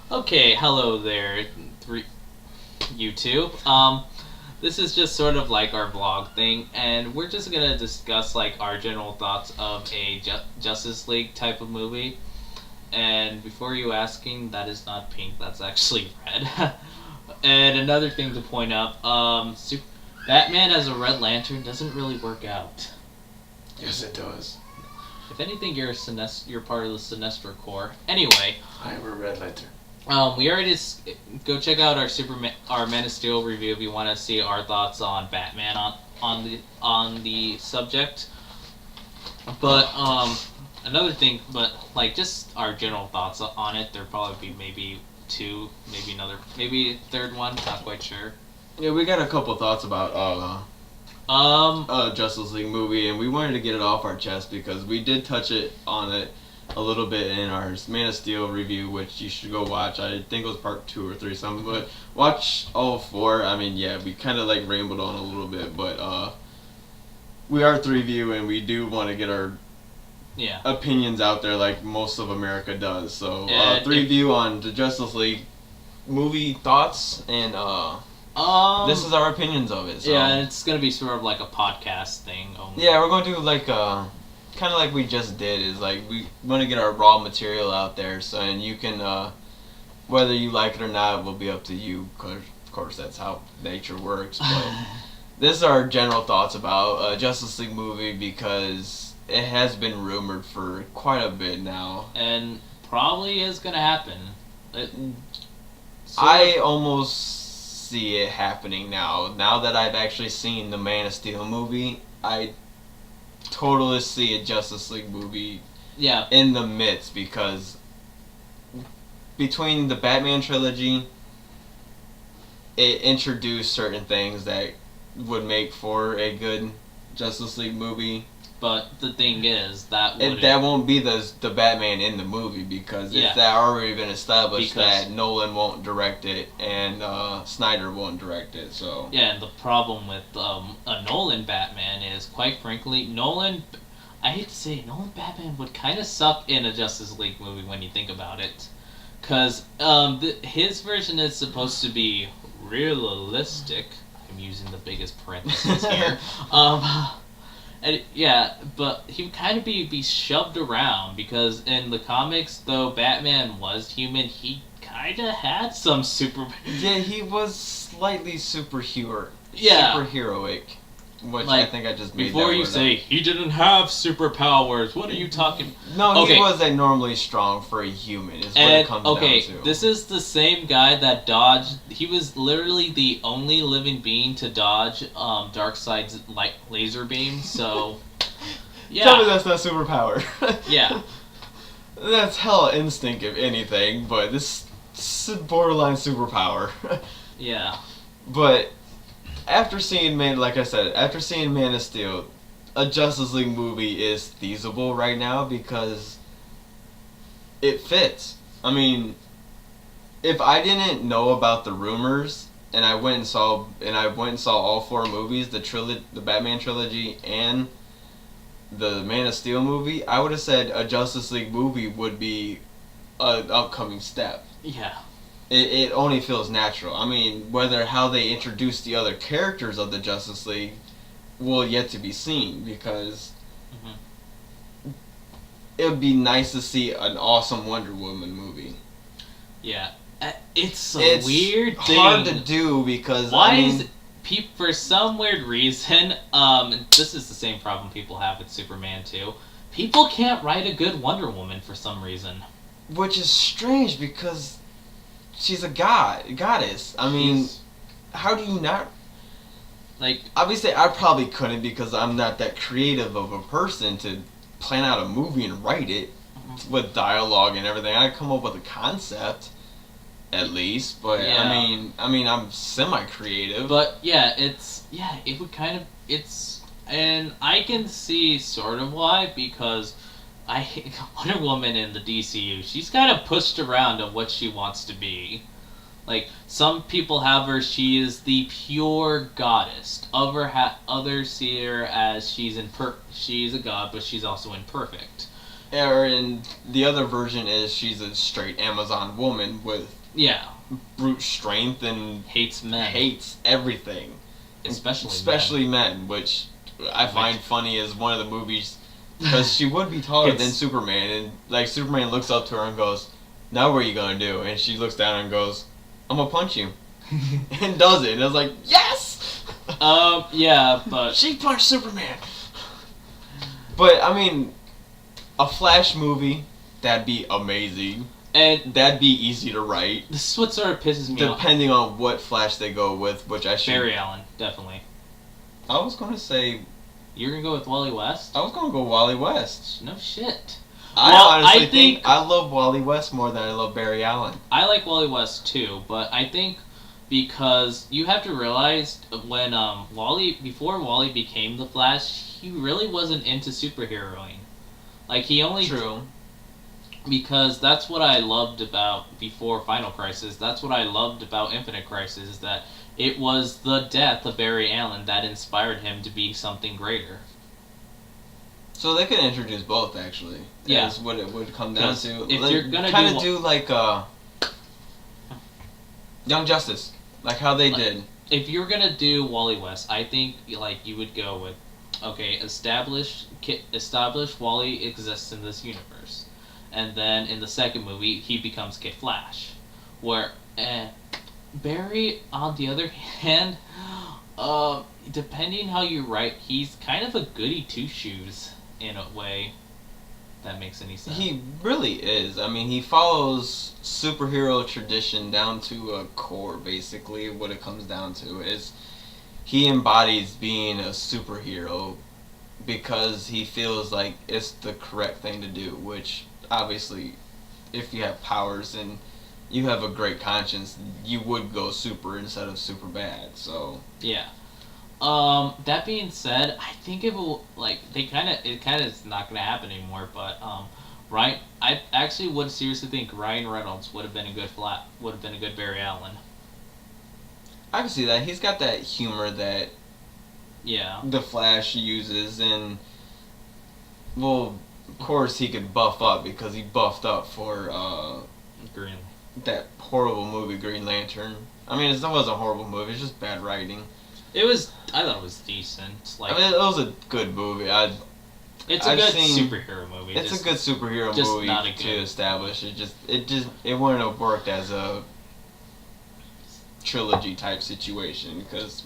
Okay, hello there, YouTube. This is just sort of like our vlog thing, and we're just gonna discuss like our general thoughts of a Justice League type of movie. And before you asking, that is not pink. That's actually red. And another thing to point out, Batman as a Red Lantern doesn't really work out. Yes, it does. If anything, you're part of the Sinestro Corps. Anyway. I am a Red Lantern. We already go check out our Man of Steel review if you want to see our thoughts on Batman on the subject. But another thing, but like just our general thoughts on it. There'll probably be maybe two, maybe a third one. Not quite sure. Yeah, we got a couple thoughts about Justice League movie, and we wanted to get it off our chest because we did touch on it a little bit in our Man of Steel review, which you should go watch. I think it was part 2 or 3 something, but watch all 4. I mean, yeah, we kind of like rambled on a little bit, but we are 3-view, and we do want to get our opinions out there like most of America does. So 3-view on the Justice League movie thoughts, and this is our opinions of it. So. Yeah, and it's gonna be sort of like a podcast thing. Yeah, we're going to do like kind of like we just did, is like we want to get our raw material out there, so and you can whether you like it or not will be up to you, cause of course that's how nature works. But this is our general thoughts about Justice League movie, because it has been rumored for quite a bit now, and probably is gonna happen. I almost see it happening now. Now that I've actually seen the Man of Steel movie, I totally see a Justice League movie in the midst, because between the Batman trilogy, it introduced certain things that would make for a good Justice League movie. But the thing is, that won't be the Batman in the movie, because it's that already been established that Nolan won't direct it and Snyder won't direct it. So yeah, and the problem with a Nolan Batman is, quite frankly, I hate to say it, Nolan Batman would kind of suck in a Justice League movie when you think about it, because his version is supposed to be realistic. I'm using the biggest parentheses here. And but he would kind of be shoved around, because in the comics, though Batman was human, he kind of had some super... Yeah, he was slightly superheroic. Which I think I just made before you say, he didn't have superpowers, what are you talking... No, he was abnormally strong for a human, is what it comes down to. This is the same guy that dodged... He was literally the only living being to dodge Darkseid's laser beam, so... Yeah. Tell me that's not superpower. Yeah. That's hella instinct, if anything, but this is borderline superpower. Yeah. But... after seeing Man of Steel, a Justice League movie is feasible right now because it fits. I mean, if I didn't know about the rumors and I went and saw all 4 movies, the Batman trilogy and the Man of Steel movie, I would have said a Justice League movie would be an upcoming step. Yeah. It only feels natural. I mean, how they introduce the other characters of the Justice League will yet to be seen, because it would be nice to see an awesome Wonder Woman movie. Yeah. It's a weird thing. It's hard to do, because for some weird reason, this is the same problem people have with Superman too, people can't write a good Wonder Woman for some reason. Which is strange, because... she's a goddess. I mean, how do you not... like... obviously, I probably couldn't, because I'm not that creative of a person to plan out a movie and write it with dialogue and everything. I'd come up with a concept, at least. But, I mean, I'm semi-creative. But, it would kind of... and I can see sort of why, because... Wonder Woman in the DCU, she's kind of pushed around on what she wants to be. Like, some people have her, she is the pure goddess. Others see her as she's a god, but she's also imperfect. Or in the other version is she's a straight Amazon woman with Yeah, brute strength and hates men, hates everything, especially men, which I find funny as one of the movies because she would be taller than Superman, and like Superman looks up to her and goes, "Now what are you gonna do?" And she looks down and goes, "I'm gonna punch you," and does it. And I was like, "Yes!" Yeah, but She punched Superman. But I mean, a Flash movie, that'd be amazing. and That'd be easy to write, this is what sort of pisses me off. depending on what Flash they go with. Which I should. Barry Allen, definitely. I was gonna say. You're gonna go with Wally West? I was gonna go Wally West. No shit. I Well, honestly I think- I love Wally West more than I love Barry Allen. I like Wally West too, but I think because you have to realize when before Wally became the Flash, he really wasn't into superheroing. Like he only True. because that's what I loved about before Final Crisis. That's what I loved about Infinite Crisis is that it was the death of Barry Allen that inspired him to be something greater. So they could introduce both, actually. Yeah. That's what it would come down 'Cause to. if Like, you're gonna kind do- of do like Young Justice, like how they did. If you're gonna do Wally West, I think like you would go with establish Wally exists in this universe, and then in the second movie he becomes Kid Flash, where Barry on the other hand, depending how you write, he's kind of a goody two shoes in a way. That makes any sense. He really is. I mean, he follows superhero tradition down to a core, basically. What it comes down to is he embodies being a superhero because he feels like it's the correct thing to do, which obviously, if you have powers and you have a great conscience, you would go super instead of super bad, so... Yeah. That being said, I think it will it kind of is not gonna happen anymore. But Ryan, I actually would seriously think Ryan Reynolds would have been a good Barry Allen. I can see that. He's got that humor that Yeah. the Flash uses, and well, of course he could buff up because he buffed up for Green. that horrible movie Green Lantern. I mean, it wasn't a horrible movie; it's just bad writing. I thought it was decent. Like I mean, it was a good movie. it's a I've good seen- superhero movie. It's just- a good superhero just movie not a to good- establish. It wouldn't have worked as a trilogy type situation because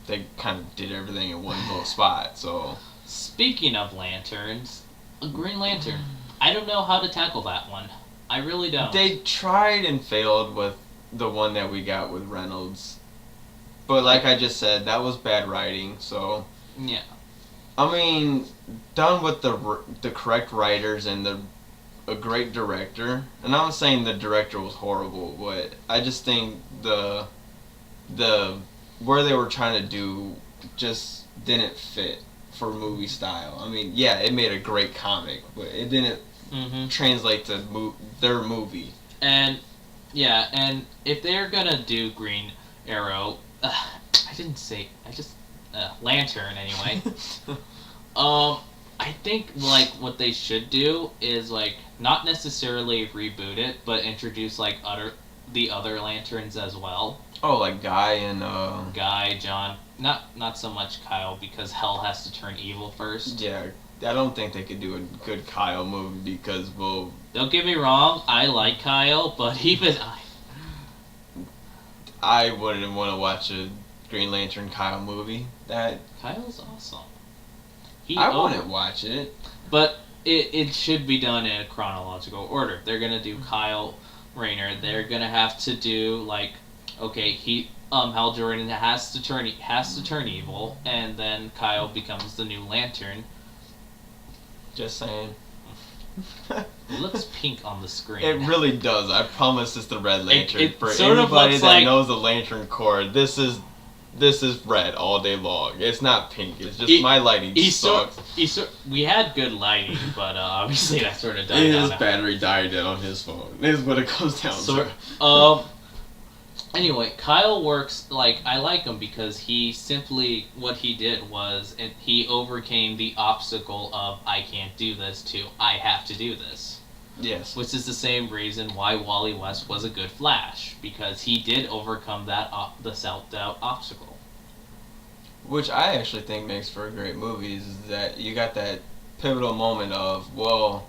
they kind of did everything in one little spot. So Speaking of lanterns, a Green Lantern. I don't know how to tackle that one. I really don't. they tried and failed with the one that we got with Reynolds, but like I just said, that was bad writing. So Yeah. I mean, done with the correct writers and a great director. And I'm not saying the director was horrible, but I just think the where they were trying to do just didn't fit for movie style. I mean, yeah, it made a great comic, but it didn't Mm-hmm. translate to their movie. And yeah, and if they're gonna do Green Arrow, Lantern anyway. I think like what they should do is like not necessarily reboot it, but introduce like the other lanterns as well. Oh, like Guy and Guy, John, not so much Kyle because hell has to turn evil first. yeah. I don't think they could do a good Kyle movie because Don't get me wrong, I like Kyle, but even I wouldn't want to watch a Green Lantern Kyle movie. Kyle's awesome. I wouldn't watch it. But it should be done in a chronological order. They're gonna do Kyle Rayner. They're gonna have to do Hal Jordan has to turn evil, and then Kyle becomes the new Lantern. Just saying. It looks pink on the screen. It really does. I promise it's the Red Lantern. it For sort of anybody looks that like- knows the Lantern Corps, this is red all day long. It's not pink. It's just my lighting sucks. We had good lighting, but obviously that sort of died His down. battery died on his phone. Is what it comes down So, to. Anyway, Kyle works like I like him because he simply what he did was he overcame the obstacle of I can't do this to I have to do this. Yes. Which is the same reason why Wally West was a good Flash, because he did overcome that the self-doubt obstacle. Which I actually think makes for a great movie is that you got that pivotal moment of, well,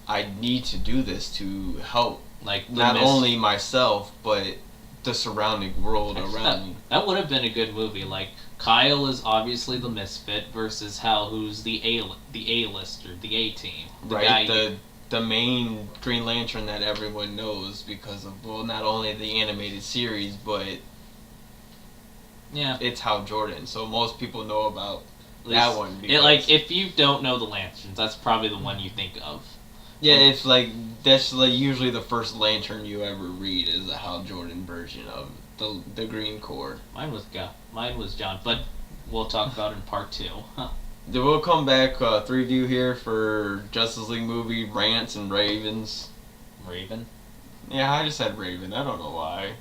I need to do this to help Like not only myself but the surrounding world around me. That would have been a good movie. Like Kyle is obviously the misfit versus Hal, who's the A-lister, the A-team, Right, the main Green Lantern that everyone knows because of, well, not only the animated series, but yeah, it's Hal Jordan. So most people know about that one. Like if you don't know the Lanterns, that's probably the one you think of. Yeah, it's like that's like usually the first Lantern you ever read is the Hal Jordan version of the Green Corps. Mine was John, but we'll talk about it in part 2. Then we'll come back 3 view here for Justice League movie rants and ravens. Raven. Yeah, I just said Raven. I don't know why.